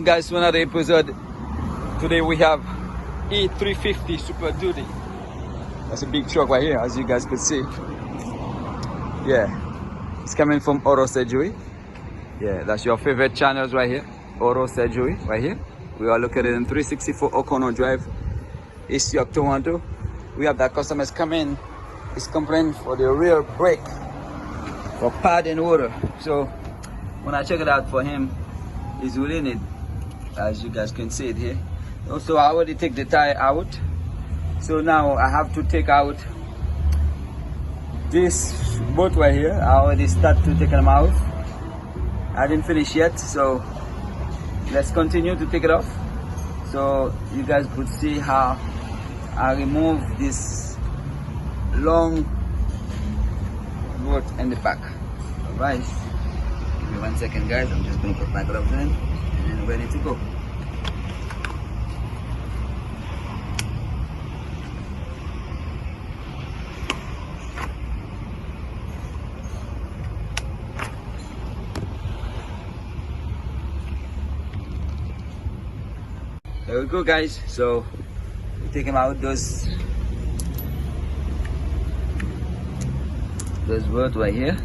guys to another episode. Today we have E-350 Super Duty. That's a big truck right here, as you guys could see. Yeah, it's coming from Auto Surgery. Yeah, that's your favorite channels right here. Auto Surgery right here. We are located in 364 O'Connor Drive, East York, Toronto. We have that customers come in. He's complaining for the rear brake for pad and water. So when I check it out for him, he's within it, as you guys can see it here. Also, I already take the tire out, so now I have to take out this bolt right here. I already start to take them out. I didn't finish yet, so let's continue to take it off so you guys could see how I remove this long bolt in the back. Alright, give me 1 second guys, I'm just going to put my gloves in and ready to go. There we go guys, so we take him out those bolts right here.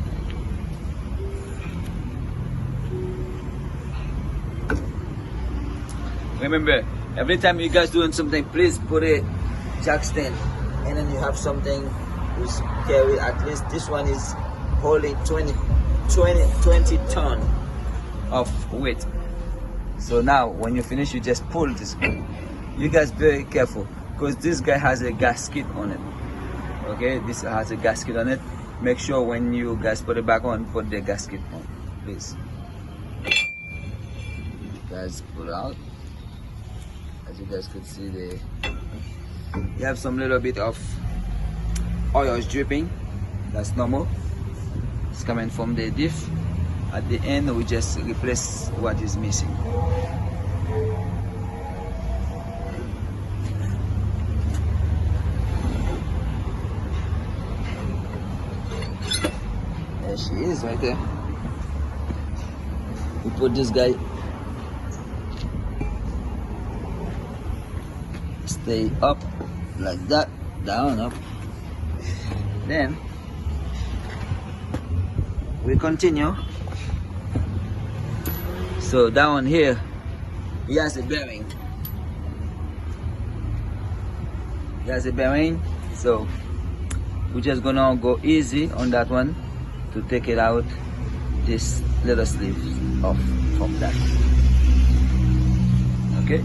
Remember, every time you guys doing something, please put a jack stand, and then you have something which carry, at least this one is holding 20 ton of weight. So now when you finish, you just pull this. You guys very careful, because this guy has a gasket on it. Okay, this has a gasket on it. Make sure when you guys put it back on, put the gasket on, please. Guys, pull it out. As you guys could see, you have some little bit of oil dripping. That's normal. It's coming from the diff. At the end, we just replace what is missing. There she is right there. We put this guy, stay up like that, down, up. Then we continue. So down here, he has a bearing. He has a bearing, so we're just gonna go easy on that one to take it out, this little sleeve off from that. Okay.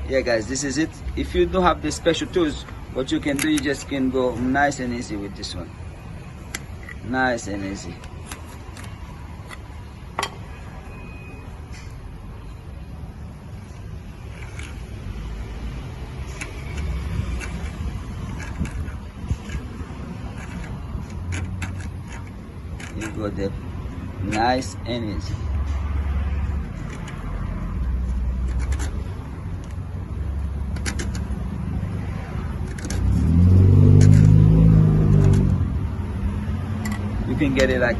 Yeah guys, this is it. If you don't have the special tools, what you can do, you just can go nice and easy with this one. Nice and easy. You go there, nice and easy. You can get it like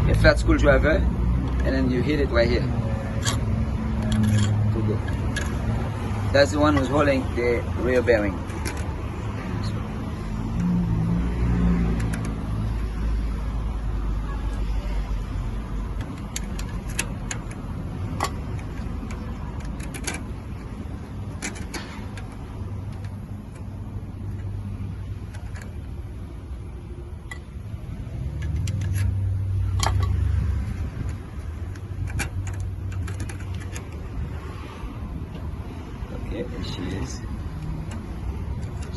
a flat screwdriver, and then you hit it right here to go. That's the one who's holding the rear bearing. Okay, there she is.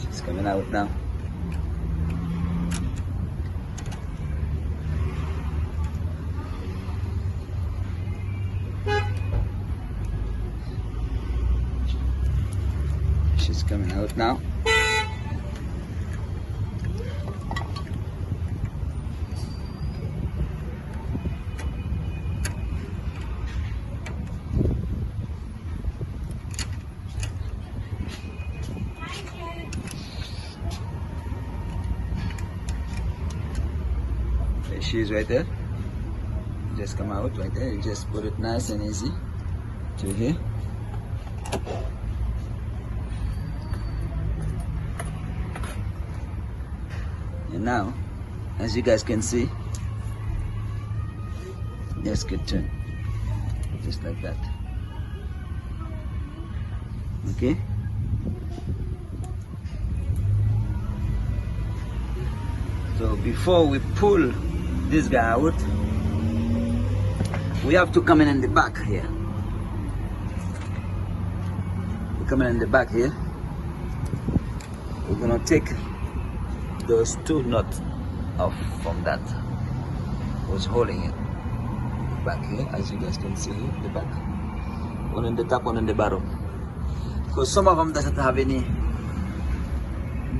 She's coming out now. She's coming out now. She is right there. just come out right there. You just put it nice and easy to here. And now, as you guys can see, just get turn, just like that. Okay. So before we pull this guy out, we have to come in the back here. We come in the back here. We're gonna take those two nuts off from that was holding it back here, as you guys can see here, the back. One on the top, one on the bottom. Because some of them doesn't have any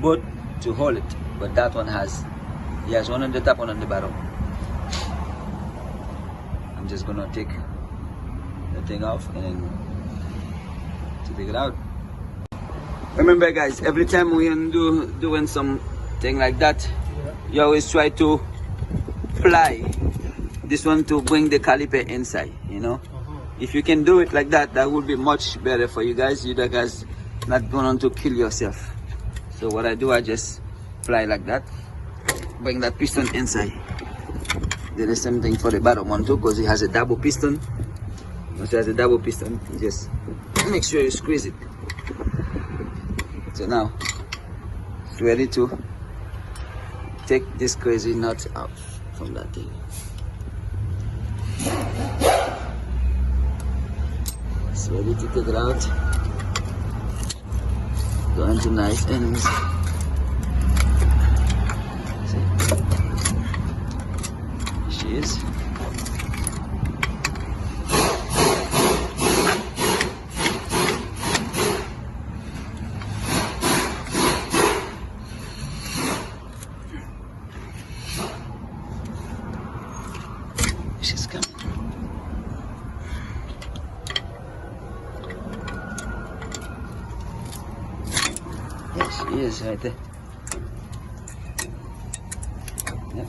bolt to hold it, but that one has. Yes, one on the top, one on the bottom. I'm just gonna take the thing off and then to take it out. Remember guys, every time we doing something like that, you always try to ply this one to bring the caliper inside, you know. If you can do it like that, that would be much better for you guys. You guys not going to kill yourself. So what I do, I just ply like that, bring that piston inside. Do the same thing for the bottom one too, because it has a double piston. Once it has a double piston, you just make sure you squeeze it. So now it's ready to take this crazy nut out from that thing. It's ready to take it out. Go into nice ends. She is. She's coming. Yes, she is right there. Yep.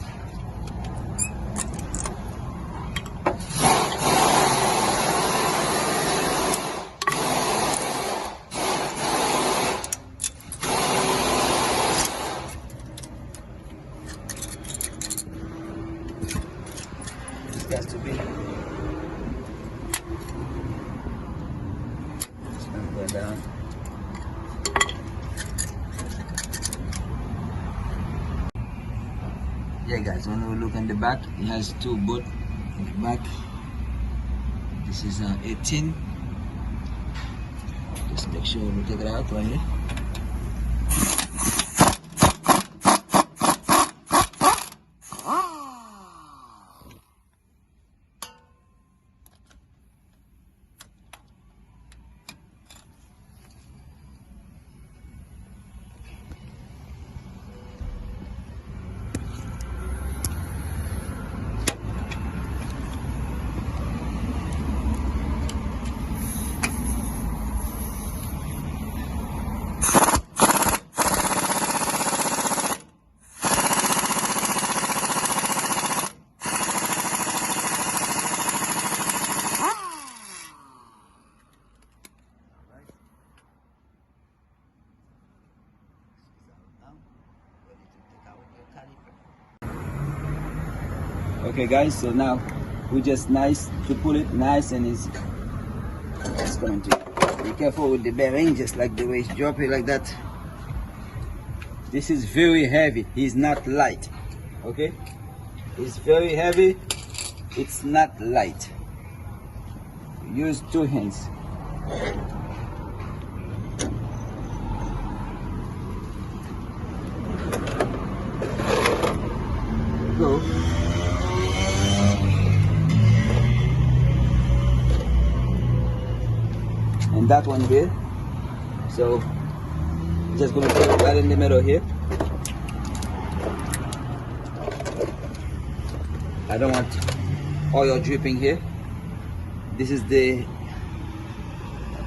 Has to be. It's gonna go down. Yeah guys, when we look in the back, it has two bolts in the back. This is 18. Just make sure we take it out right here. Okay guys, so now we just nice to pull it nice and easy. It's going to be careful with the bearing, just like the way it's dropping like that. This is very heavy, it's not light. Okay, it's very heavy, it's not light. Use two hands. Go. And that one here, so just gonna put it right in the middle here. I don't want oil dripping here. This is the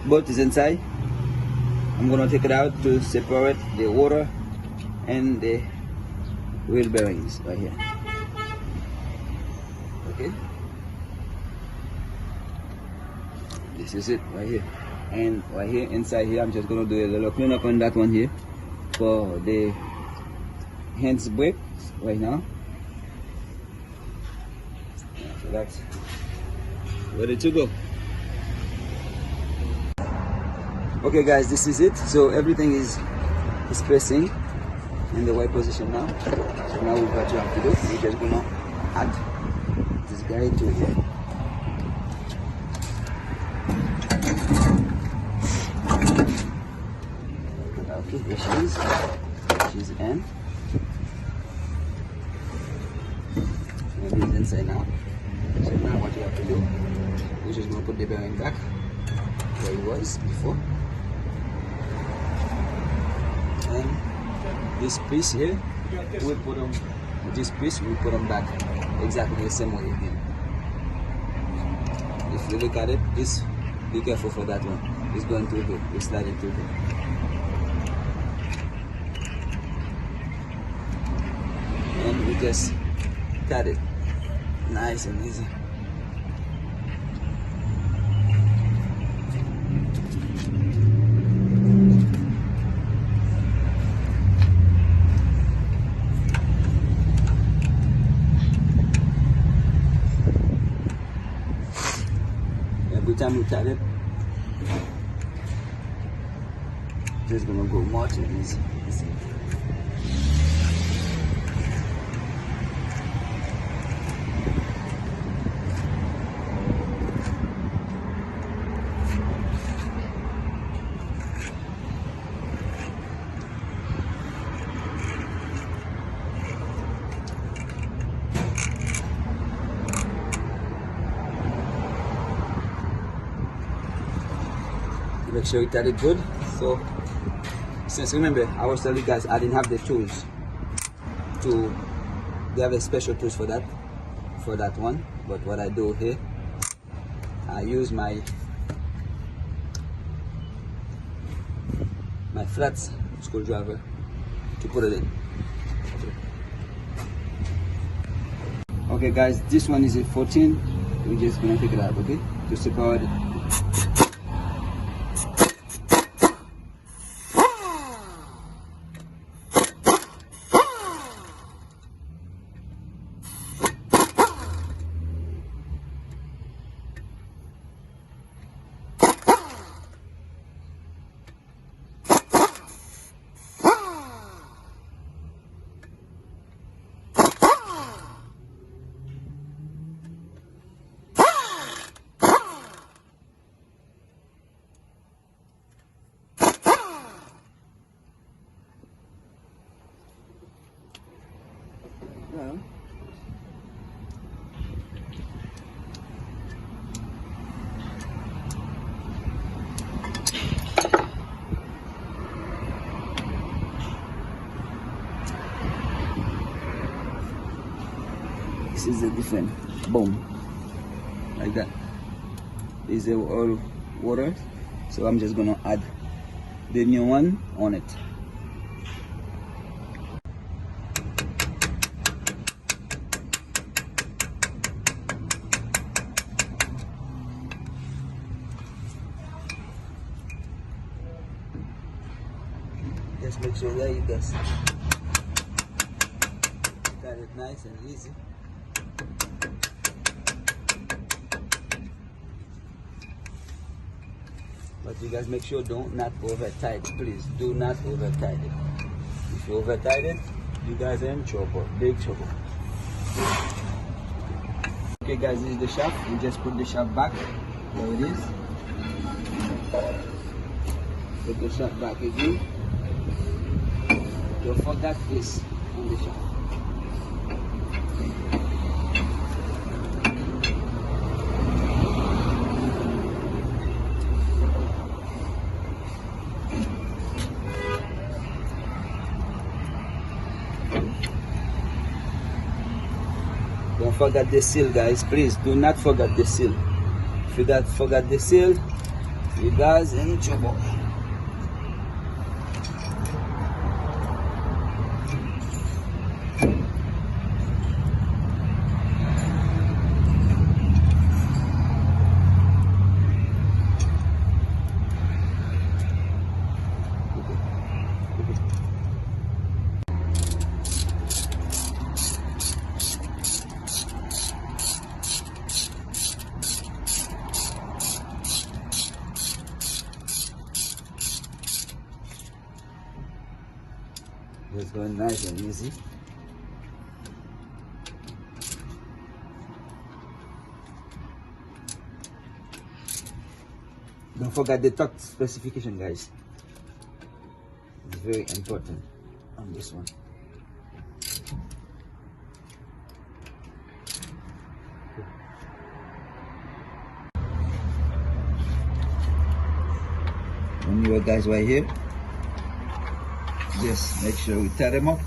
bolt is inside. I'm gonna take it out to separate the water and the wheel bearings right here. Okay, This is it right here. And right here inside here, I'm just gonna do a little cleanup on that one here for the hands brake right now. So that's ready to go. Okay guys, this is it. So everything is pressing in the right position now. So now what you have to do, we're just gonna add this guy to here. Okay, there she is. She's in. Maybe it's inside now. So now what you have to do, we're just gonna put the bearing back where it was before. And this piece here, we put them. This piece we put them back exactly the same way again. If you look at it, this, be careful for that one. It's going through here. It's sliding through here. And we just cut it, nice and easy. Every time we cut it, just gonna go much and easy. Make sure you cut it good. So since remember I was telling you guys I didn't have the tools to, they have a special tools for that one, but what I do here, I use my flat screwdriver to put it in. Okay guys, this one is a 14. We're just gonna take it out, okay, to separate it. Well, this is a different boom, like that. These are all water, so I'm just gonna add the new one on it. Just make sure that you guys got it nice and easy. But you guys make sure not over tight it. Please do not over tight it. If you over tight it, you guys are in trouble, big trouble. Okay guys, this is the shaft. We just put the shaft back where it is. Put the shaft back again. Don't forget this on the shaft. Don't forget the seal, guys. Please do not forget the seal. If you forget the seal, you guys are in trouble. Just going nice and easy. Don't forget the torque specification, guys. It's very important on this one. When you guys right here, just make sure we tie them up.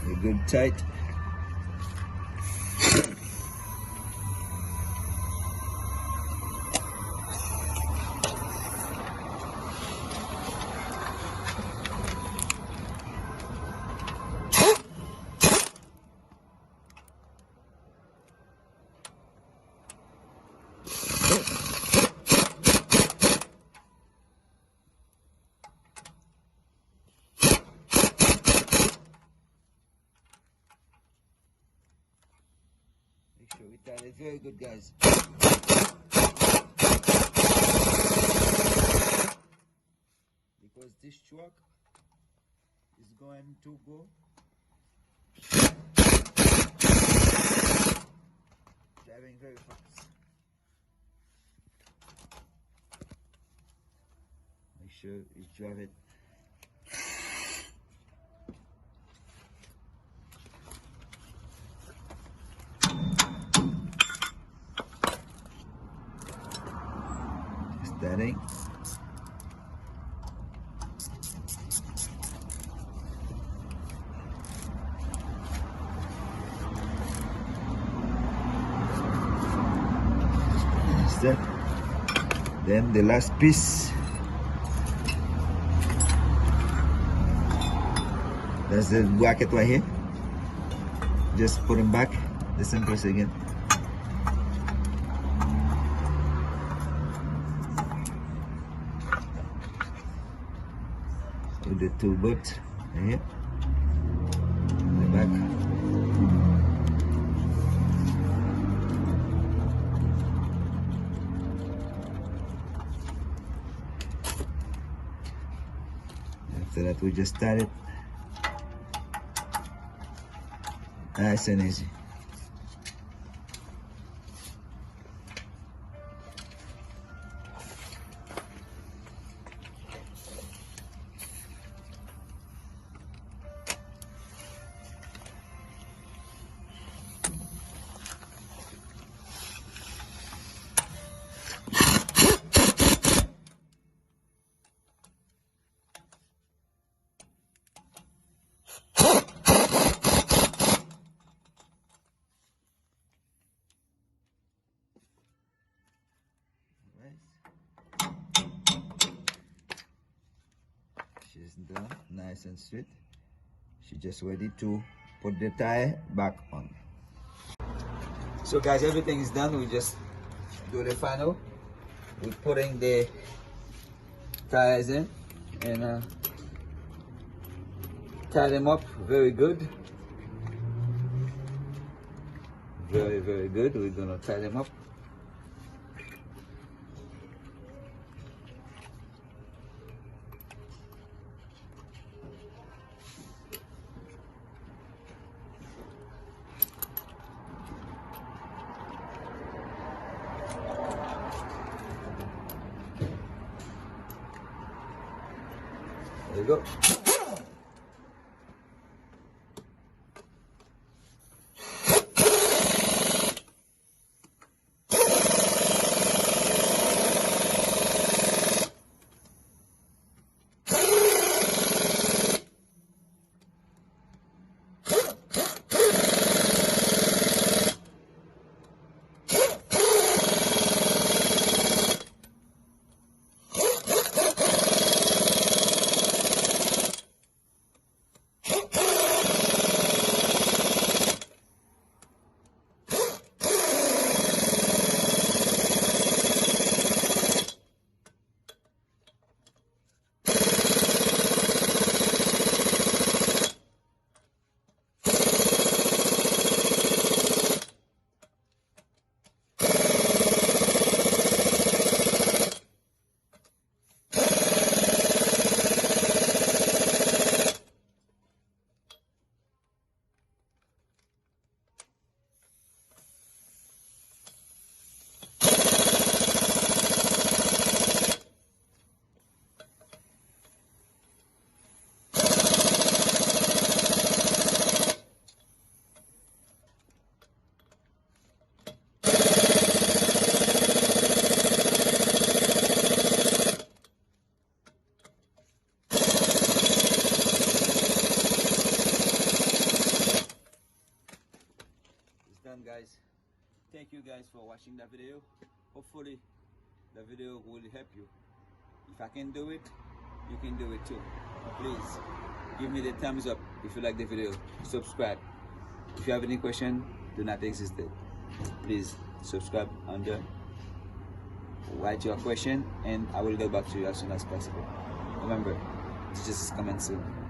They're good tight. Make sure we tie it very good, guys. Because this truck is going to go driving very fast. Make sure you drive it. Steady. That. Then the last piece, that's the bracket right here. Just put them back the same place again. With the two bolts right here, the back. After that, we just start it nice and easy. She's done, nice and straight. She's just ready to put the tire back on. So guys, everything is done. We just do the final. We're putting the tires in and tie them up very good. Very, very good. We're gonna tie them up. There you go. guys for watching the video. Hopefully the video will help you. If I can do it, you can do it too. Please give me the thumbs up if you like the video. Subscribe. If you have any question, do not hesitate. Please subscribe under, write your question, and I will get back to you as soon as possible. Remember, Jesus is coming soon.